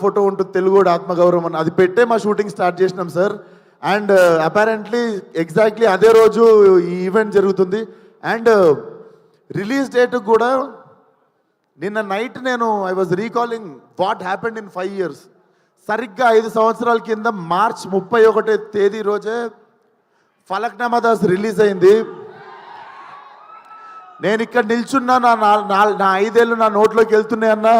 Photo ఉంటుంది తెలుగు ఆత్మగౌరవం అని, అది పెట్టే మా షూటింగ్ స్టార్ట్ చేసినాం సార్. అండ్ అపారెంట్లీ ఎగ్జాక్ట్లీ అదే రోజు ఈ ఈవెంట్ జరుగుతుంది. అండ్ రిలీజ్ డేట్ కూడా నిన్న నైట్ నేను I was recalling what happened in 5 years. సరిగ్గా 5 సంవత్సరాల కింద మార్చ్ 31వ తేదీ రోజే ఫలక్నామా దాస్ రిలీజ్ అయింది. నేను ఇక్కడ నిల్చున్నా, నా 5 ఏళ్ళు నా నోట్లోకి వెళ్తున్నాయన్నా,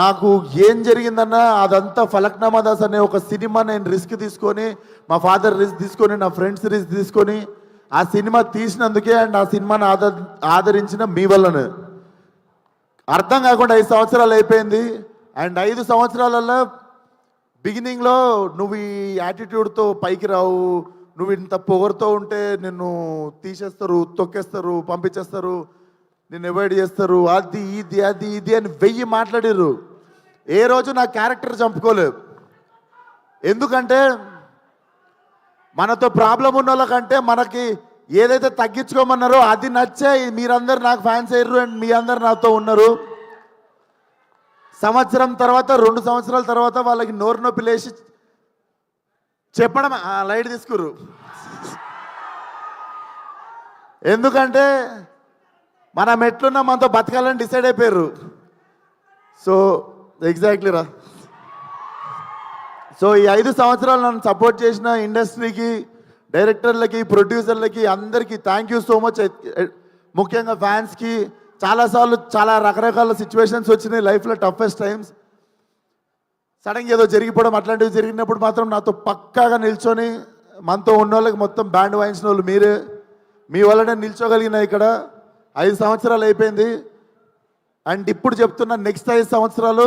నాకు ఏం జరిగిందన్నా అదంతా ఫలక్నామా దాస్ అనే ఒక సినిమా నేను రిస్క్ తీసుకొని, మా ఫాదర్ రిస్క్ తీసుకొని, నా ఫ్రెండ్స్ రిస్క్ తీసుకొని ఆ సినిమా తీసినందుకే అండ్ ఆ సినిమాని ఆదరించిన మీ వల్లనే. అర్థం కాకుండా 5 సంవత్సరాలు అయిపోయింది. అండ్ 5 సంవత్సరాలలో బిగినింగ్లో నువ్వు ఈ యాటిట్యూడ్తో పైకి రావు, నువ్వు ఇంత పొగరుతో ఉంటే నిన్ను తీసేస్తారు, తొక్కేస్తారు, పంపించేస్తారు, నిన్ను అవాయిడ్ చేస్తారు, అది ఇది అది ఇది అని 1000 మాట్లాడారు. ఏ రోజు నా క్యారెక్టర్ చంపుకోలేదు. ఎందుకంటే మనతో ప్రాబ్లం ఉన్న వాళ్ళకంటే మనకి ఏదైతే తగ్గించుకోమన్నారో అది నచ్చే మీరందరూ నాకు ఫ్యాన్స్ అయ్యారు అండ్ మీ అందరు నాతో ఉన్నారు. సంవత్సరం తర్వాత 2 సంవత్సరాల తర్వాత వాళ్ళకి నోరు నొప్పి లేచి చెప్పడం లైట్ తీసుకురు. ఎందుకంటే మనం ఎట్లున్నా మనతో బతకాలని డిసైడ్ అయిపోయారు. సో ఎగ్జాక్ట్లీ రా. సో ఈ 5 సంవత్సరాలు నన్ను సపోర్ట్ చేసిన ఇండస్ట్రీకి, డైరెక్టర్లకి, ప్రొడ్యూసర్లకి అందరికీ థ్యాంక్ యూ సో మచ్. ముఖ్యంగా ఫ్యాన్స్కి చాలాసార్లు చాలా రకరకాల సిచ్యువేషన్స్ వచ్చినాయి లైఫ్లో, టఫెస్ట్ టైమ్స్. సడన్గా ఏదో జరిగిపోవడం అట్లాంటివి జరిగినప్పుడు మాత్రం నాతో పక్కాగా నిల్చొని మనతో ఉన్న వాళ్ళకి మొత్తం బ్యాండ్ వాయించిన వాళ్ళు మీరే. మీ వల్లనే నిల్చోగలిగిన ఇక్కడ 5 సంవత్సరాలు అయిపోయింది. అండ్ ఇప్పుడు చెప్తున్నా, నెక్స్ట్ 5 సంవత్సరాలు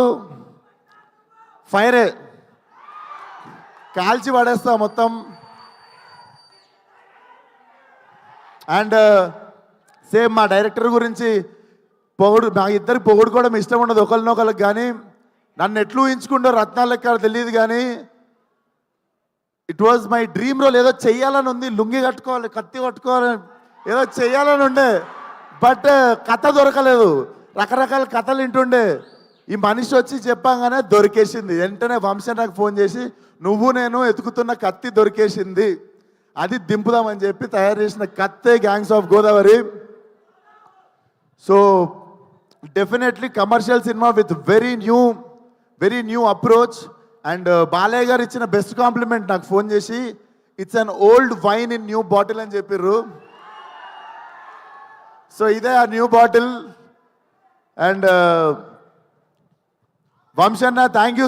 ఫైరే, కాల్చి పడేస్తా మొత్తం. అండ్ సేమ్ మా డైరెక్టర్ గురించి మా ఇద్దరికి పొగుడుకోవడం ఇష్టం ఉండదు ఒకరినొకరికి, కానీ నన్ను ఎట్లు ఊహించుకుంటో రత్నాలు లెక్క తెలియదు, కానీ it was my dream role. ఏదో చెయ్యాలని ఉంది, లుంగి కట్టుకోవాలి, కత్తి కట్టుకోవాలి, ఏదో చెయ్యాలని ఉండే, బట్ కథ దొరకలేదు. రకరకాల కథలు వింటుండే. ఈ మనిషి వచ్చి చెప్పంగానే దొరికేసింది. వెంటనే వంశన్ నాకు ఫోన్ చేసి, నువ్వు నేను ఎతుకుతున్న కత్తి దొరికేసింది, అది దింపుదామని చెప్పి తయారు చేసిన కత్తే gangs of Godavari. So definitely commercial cinema with very new approach. And Balayya garu ఇచ్చిన బెస్ట్ కాంప్లిమెంట్ నాకు ఫోన్ చేసి, it's an old wine in new bottle అని చెప్పిర్రు. సో ఇదే ఆ న్యూ బాటిల్. అండ్ వంశన్న థ్యాంక్ యూ.